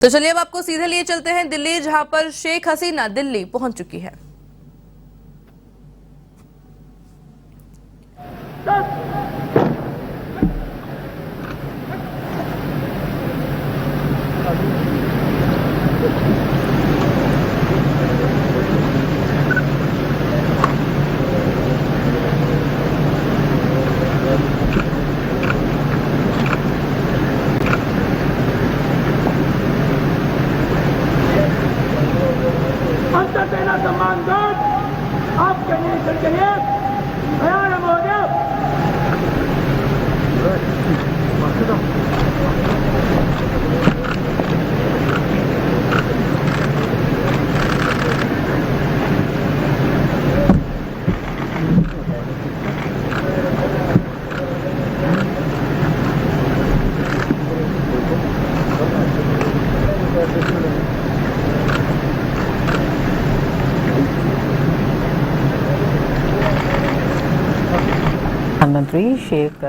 तो चलिए अब आपको सीधे लिए चलते हैं दिल्ली, जहां पर शेख हसीना दिल्ली पहुंच चुकी है। अंतर सेना सम्मान गार्ड आपके निरीक्षण के लिए तैयार है महोदय। प्रधानमंत्री शेख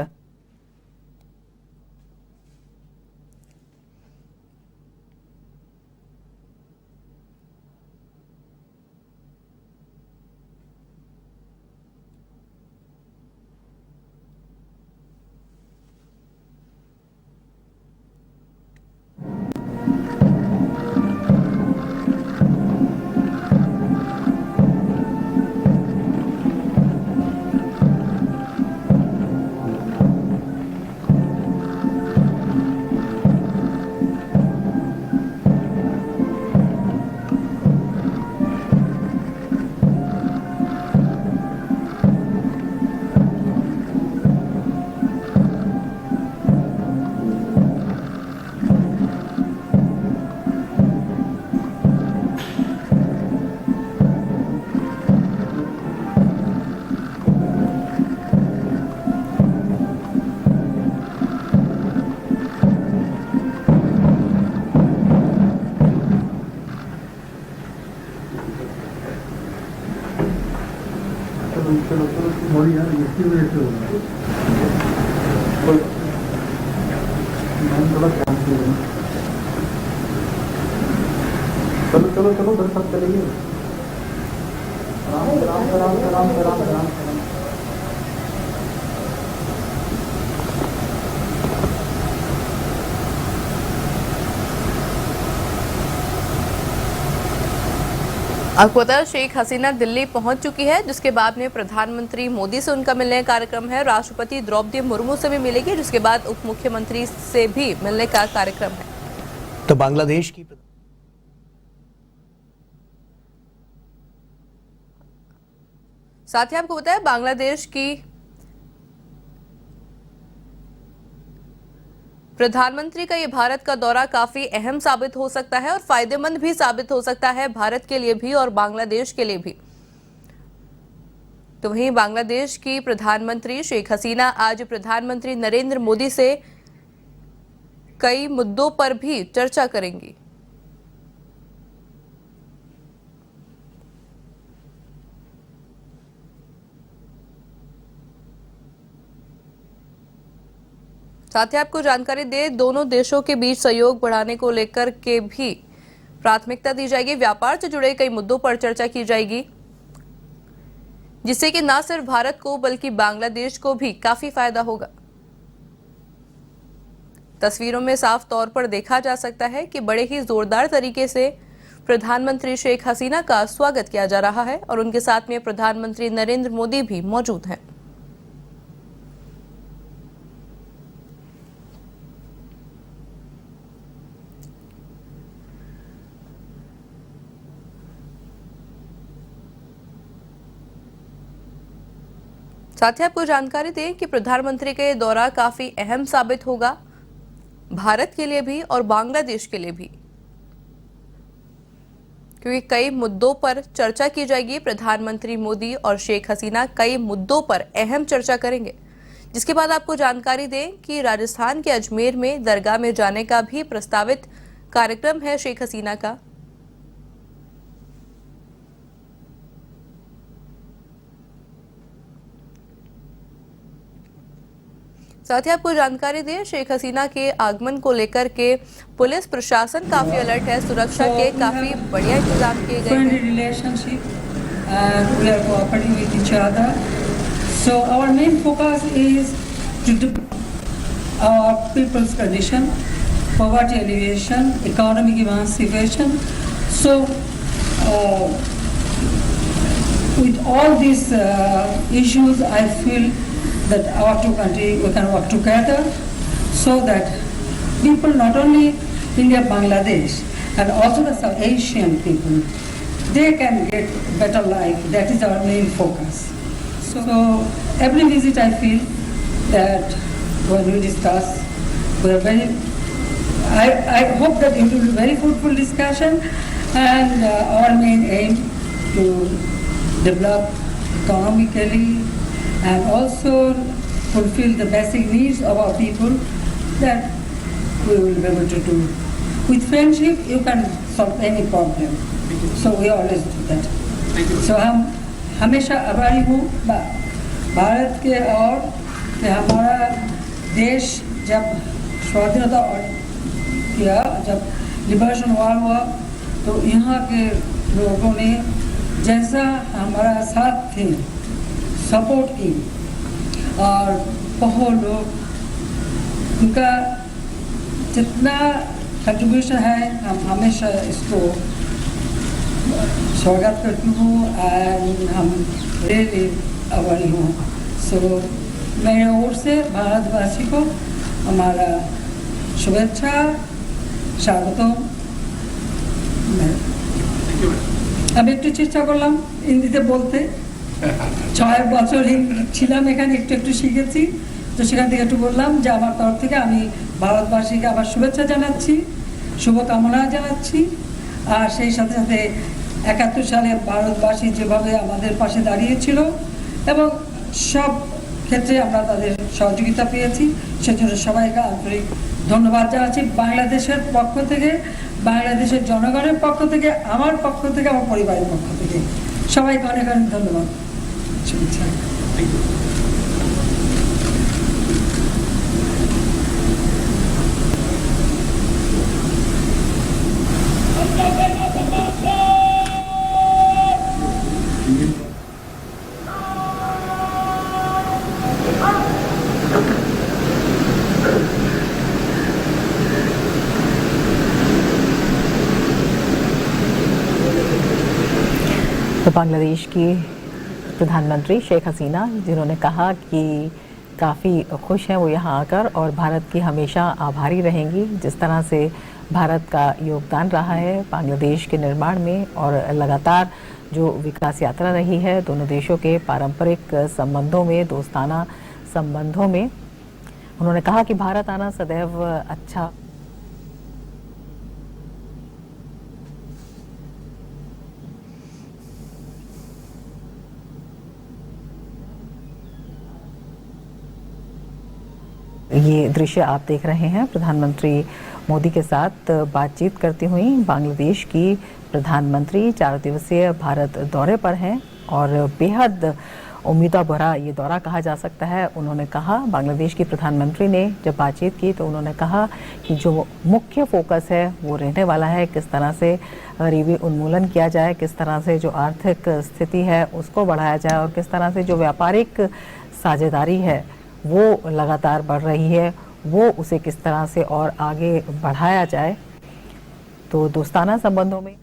सॉरी यार, इसकी वजह से हो रहा है। मैंने थोड़ा काम किया। चलो चलो चलो, मेरे साथ चलिए। राम राम राम राम राम राम। आपको पता है शेख हसीना दिल्ली पहुंच चुकी है, जिसके बाद में प्रधानमंत्री मोदी से उनका मिलने का कार्यक्रम है। राष्ट्रपति द्रौपदी मुर्मू से भी मिलेगी, जिसके बाद उप मुख्यमंत्री से भी मिलने का कार्यक्रम है। तो बांग्लादेश की साथ ही आपको पता है बांग्लादेश की प्रधानमंत्री का ये भारत का दौरा काफी अहम साबित हो सकता है और फायदेमंद भी साबित हो सकता है, भारत के लिए भी और बांग्लादेश के लिए भी। तो वहीं बांग्लादेश की प्रधानमंत्री शेख हसीना आज प्रधानमंत्री नरेंद्र मोदी से कई मुद्दों पर भी चर्चा करेंगी। साथ ही आपको जानकारी दे, दोनों देशों के बीच सहयोग बढ़ाने को लेकर के भी प्राथमिकता दी जाएगी। व्यापार से जुड़े कई मुद्दों पर चर्चा की जाएगी, जिससे कि न सिर्फ भारत को बल्कि बांग्लादेश को भी काफी फायदा होगा। तस्वीरों में साफ तौर पर देखा जा सकता है कि बड़े ही जोरदार तरीके से प्रधानमंत्री शेख हसीना का स्वागत किया जा रहा है और उनके साथ में प्रधानमंत्री नरेंद्र मोदी भी मौजूद हैं। साथ ही आपको जानकारी दें कि प्रधानमंत्री का ये दौरा काफी अहम साबित होगा, भारत के लिए भी और बांग्लादेश के लिए भी, क्योंकि कई मुद्दों पर चर्चा की जाएगी। प्रधानमंत्री मोदी और शेख हसीना कई मुद्दों पर अहम चर्चा करेंगे, जिसके बाद आपको जानकारी दें कि राजस्थान के अजमेर में दरगाह में जाने का भी प्रस्तावित कार्यक्रम है शेख हसीना का। साथ ही आपको जानकारी दें, शेख हसीना के आगमन को लेकर के पुलिस प्रशासन काफी अलर्ट है। सुरक्षा के काफी बढ़िया इंतजाम किए गए हैं। relationship and we are cooperating with each other. So our main focus is to develop our people's condition, poverty alleviation, economic emancipation. So with all these issues, I feel that our two countries, we can work together so that people, not only India, Bangladesh, and also the South Asian people, they can get better life. That is our main focus. So every visit I feel that when we discuss, we are very, I hope that it will be very fruitful discussion, and our main aim to develop economically and also fulfill the basic needs of our people, that we will be able to do. With friendship, you can solve any problem. So we always do that. So हम हमेशा आभारी हूँ भारत के, और कि हमारा देश जब स्वाधीनता किया, जब लिबरेशन वॉर हुआ, तो यहाँ के लोगों ने जैसा हमारा साथ थे, सपोर्ट की, और बहुत लोग उनका जितना कंट्रीब्यूशन है, हम हमेशा इसको स्वागत करती हूँ, एंड हम रियली आभारी हूँ। सो मेरे ओर से भारतवासी को हमारा शुभेच्छा, স্বাগতম। আমি একটু চেষ্টা করলাম হিন্দিতে বলতে, 6 বছর ছিলাম এখানে, একটু একটু শিখেছি, তো সেখান থেকে একটু বললাম যে আমার তরফ থেকে আমি ভারতবাসীকে আবার শুভেচ্ছা জানাচ্ছি, শুভকামনা জানাচ্ছি। আর সেই সাথে সাথে 71 সালে ভারতবাসী যেভাবে আমাদের পাশে দাঁড়িয়েছিল এবং সব ক্ষেত্রে আমরা তাদের সহযোগিতা পেয়েছি, সেজন্য সবাইকে আন্তরিক ধন্যবাদ জানাচ্ছি। বাংলাদেশের পক্ষ থেকে, বাংলাদেশের জনগণের পক্ষ থেকে, আমার পক্ষ থেকে, আমার পরিবারের পক্ষ থেকে সবাইকে অনেক অনেক ধন্যবাদ, শুভেচ্ছা। तो बांग्लादेश की प्रधानमंत्री शेख हसीना, जिन्होंने कहा कि काफ़ी खुश हैं वो यहाँ आकर, और भारत की हमेशा आभारी रहेंगी जिस तरह से भारत का योगदान रहा है बांग्लादेश के निर्माण में, और लगातार जो विकास यात्रा रही है दोनों देशों के पारंपरिक संबंधों में, दोस्ताना संबंधों में। उन्होंने कहा कि भारत आना सदैव अच्छा। ये दृश्य आप देख रहे हैं प्रधानमंत्री मोदी के साथ बातचीत करती हुई बांग्लादेश की प्रधानमंत्री 4 दिवसीय भारत दौरे पर हैं, और बेहद उम्मीदों भरा ये दौरा कहा जा सकता है। उन्होंने कहा, बांग्लादेश की प्रधानमंत्री ने जब बातचीत की तो उन्होंने कहा कि जो मुख्य फोकस है वो रहने वाला है किस तरह से गरीबी उन्मूलन किया जाए, किस तरह से जो आर्थिक स्थिति है उसको बढ़ाया जाए, और किस तरह से जो व्यापारिक साझेदारी है वो लगातार बढ़ रही है, वो उसे किस तरह से और आगे बढ़ाया जाए। तो दोस्ताना संबंधों में